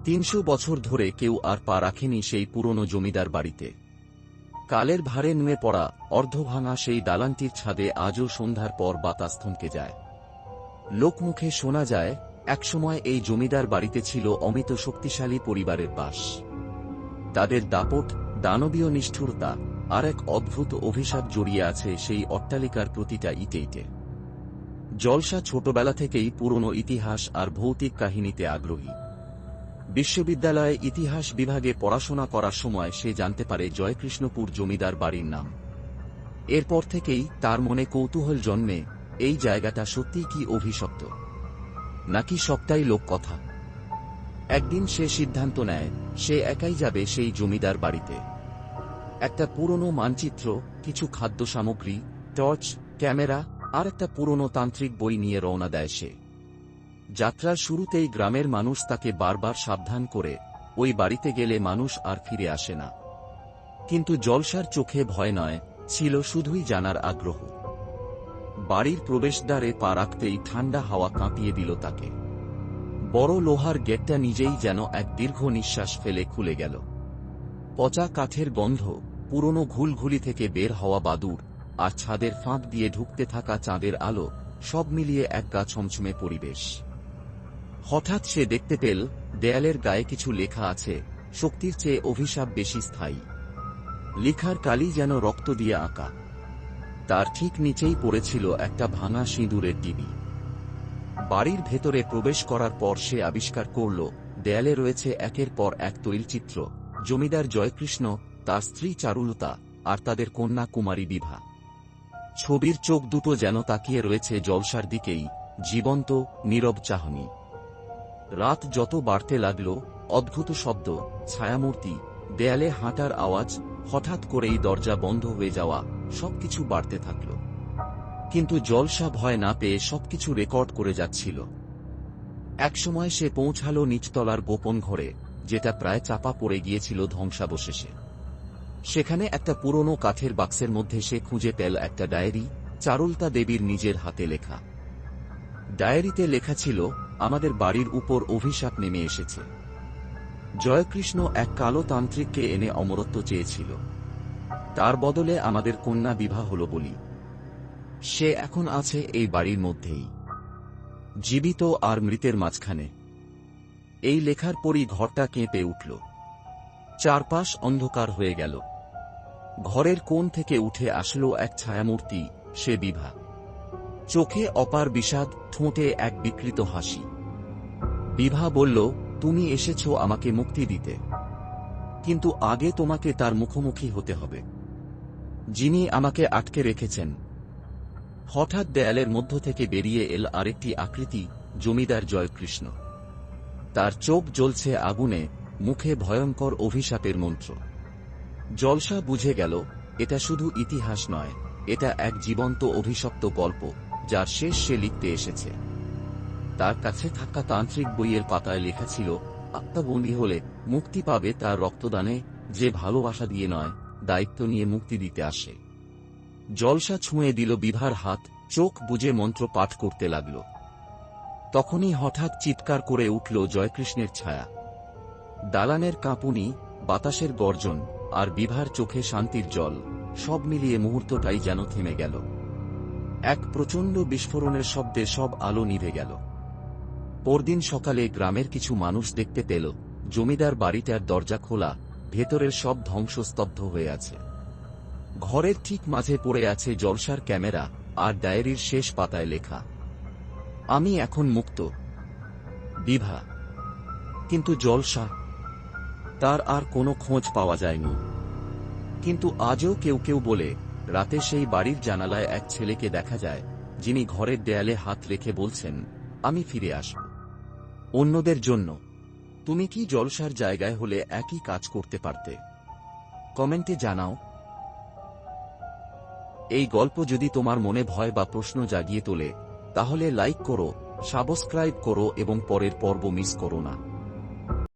300 বছর ধরে কেউ আর পা রাখেনি সেই পুরনো জমিদার বাড়িতে। কালের ভারে নুয়ে পড়া অর্ধভাঙা সেই দালানটির ছাদে আজও সন্ধ্যার পর বাতাস থমকে যায়। লোকমুখে শোনা যায়, একসময় এই জমিদার বাড়িতে ছিল অমিত শক্তিশালী পরিবারের বাস। তাদের দাপট, দানবীয় নিষ্ঠুরতা আর এক অদ্ভুত অভিশাপ জড়িয়ে আছে সেই অট্টালিকার প্রতিটা ইটে ইটে। জলসা ছোটবেলা থেকেই পুরনো ইতিহাস আর ভৌতিক কাহিনীতে আগ্রহী। বিশ্ববিদ্যালয়ে ইতিহাস বিভাগে পড়াশোনা করার সময় সে জানতে পারে জয়কৃষ্ণপুর জমিদার বাড়ির নাম। এরপর থেকেই তার মনে কৌতূহল জন্মে, এই জায়গাটা সত্যিই কি অভিশপ্ত, নাকি সবটাই লোককথা। একদিন সে সিদ্ধান্ত নেয় সে একাই যাবে সেই জমিদার বাড়িতে। একটা পুরনো মানচিত্র, কিছু খাদ্য সামগ্রী, টর্চ, ক্যামেরা আর একটা পুরনো তান্ত্রিক বই নিয়ে রওনা দেয় সে। যাত্রার শুরুতেই গ্রামের মানুষ তাকে বারবার সাবধান করে, ওই বাড়িতে গেলে মানুষ আর ফিরে আসে না। কিন্তু জলসার চোখে ভয় নয়, ছিল শুধুই জানার আগ্রহ। বাড়ির প্রবেশদ্বারে পা রাখতেই ঠান্ডা হাওয়া কাঁপিয়ে দিল তাকে। বড় লোহার গেটটা নিজেই যেন এক দীর্ঘ নিঃশ্বাস ফেলে খুলে গেল। পচা কাঠের গন্ধ, পুরনো ঘুলঘুলি থেকে বের হওয়া বাদুড়, আর ছাদের ফাঁক দিয়ে ঢুকতে থাকা চাঁদের আলো, সব মিলিয়ে এক গা ছমছমে পরিবেশ। হঠাৎ সে দেখতে পেল, দেয়ালের গায়ে কিছু লেখা আছে, শক্তির চেয়ে অভিশাপ বেশি স্থায়ী। লেখার কালি যেন রক্ত দিয়ে আঁকা। তার ঠিক নিচেই পড়েছিল একটা ভাঙা সিঁদুরের ডিবি। বাড়ির ভেতরে প্রবেশ করার পর সে আবিষ্কার করল, দেয়ালে রয়েছে একের পর এক তৈলচিত্র, জমিদার জয়কৃষ্ণ, তার স্ত্রী চারুলতা আর তাদের কন্যা কুমারী বিভা। ছবির চোখ দুটো যেন তাকিয়ে রয়েছে জলসার দিকেই, জীবন্ত, নীরব চাহনি। রাত যত বাড়তে লাগল, অদ্ভুত শব্দ, ছায়ামূর্তি, দেয়ালে হাঁটার আওয়াজ, হঠাৎ করেই দরজা বন্ধ হয়ে যাওয়া, সবকিছু বাড়তে থাকল। কিন্তু জলসা ভয় না পেয়ে সবকিছু রেকর্ড করে যাচ্ছিল। একসময় সে পৌঁছাল নিচতলার গোপন ঘরে, যেটা প্রায় চাপা পড়ে গিয়েছিল ধ্বংসাবশেষে। সেখানে একটা পুরনো কাঠের বাক্সের মধ্যে সে খুঁজে পেল একটা ডায়েরি, চারুলতা দেবীর নিজের হাতে লেখা। ডায়েরিতে লেখা ছিল, আমাদের বাড়ির উপর অভিশাপ নেমে এসেছে। জয়কৃষ্ণ এক কালো তান্ত্রিককে এনে অমরত্ব চেয়েছিল। তার বদলে আমাদের কন্যা বিবাহ হল বলি। সে এখন আছে এই বাড়ির মধ্যেই, জীবিত আর মৃতের মাঝখানে। এই লেখার পরই ঘরটা কেঁপে উঠল। চারপাশ অন্ধকার হয়ে গেল। ঘরের কোণ থেকে উঠে আসলো এক ছায়ামূর্তি, সে বিভা। চোখে অপার বিষাদ, ঠোঁটে এক বিকৃত হাসি। বিভা বলল, তুমি এসেছো আমাকে মুক্তি দিতে, কিন্তু আগে তোমাকে তার মুখোমুখি হতে হবে, যিনি আমাকে আটকে রেখেছেন। হঠাৎ দেয়ালের মধ্য থেকে বেরিয়ে এল আরেকটি আকৃতি, জমিদার জয়কৃষ্ণ। তার চোখ জ্বলছে আগুনে, মুখে ভয়ঙ্কর অভিশাপের মন্ত্র। জলসা বুঝে গেল, এটা শুধু ইতিহাস নয়, এটা এক জীবন্ত অভিশপ্ত গল্প, যার শেষ সে লিখতে এসেছে। তার কাছে থাকা তান্ত্রিক বইয়ের পাতায় লেখা ছিল, আত্মাবন্দী হলে মুক্তি পাবে তার রক্তদানে, যে ভালোবাসা দিয়ে নয়, দায়িত্ব নিয়ে মুক্তি দিতে আসে। জলসা ছুঁয়ে দিল বিভার হাত, চোখ বুজে মন্ত্র পাঠ করতে লাগল। তখনই হঠাৎ চিৎকার করে উঠল জয়কৃষ্ণের ছায়া। দালানের কাঁপুনি, বাতাসের গর্জন, আর বিভার চোখে শান্তির জল, সব মিলিয়ে মুহূর্তটাই যেন থেমে গেল। এক প্রচণ্ড বিস্ফোরণের শব্দে সব আলো নিভে গেল। পরদিন সকালে গ্রামের কিছু মানুষ দেখতে পেল, জমিদার বাড়িটার দরজা খোলা, ভেতরের সব ধ্বংসস্তব্ধ হয়ে আছে। ঘরের ঠিক মাঝে পড়ে আছে জলসার ক্যামেরা, আর ডায়েরির শেষ পাতায় লেখা, আমি এখন মুক্ত, বিভা। কিন্তু জলসা, তার আর কোনো খোঁজ পাওয়া যায়নি। কিন্তু আজও কেউ কেউ বলে, রাতে সেই বাড়ির জানালায় এক ছেলেকে দেখা যায়, যিনি ঘরের দেয়ালে হাত রেখে বলছেন, আমি ফিরে আসব অন্যদের জন্য। তুমি কি জলসার জায়গায় হলে একই কাজ করতে পারতে? কমেন্টে জানাও। এই গল্প যদি তোমার মনে ভয় বা প্রশ্ন জাগিয়ে তোলে, তাহলে লাইক করো, সাবস্ক্রাইব করো এবং পরের পর্ব মিস করো না।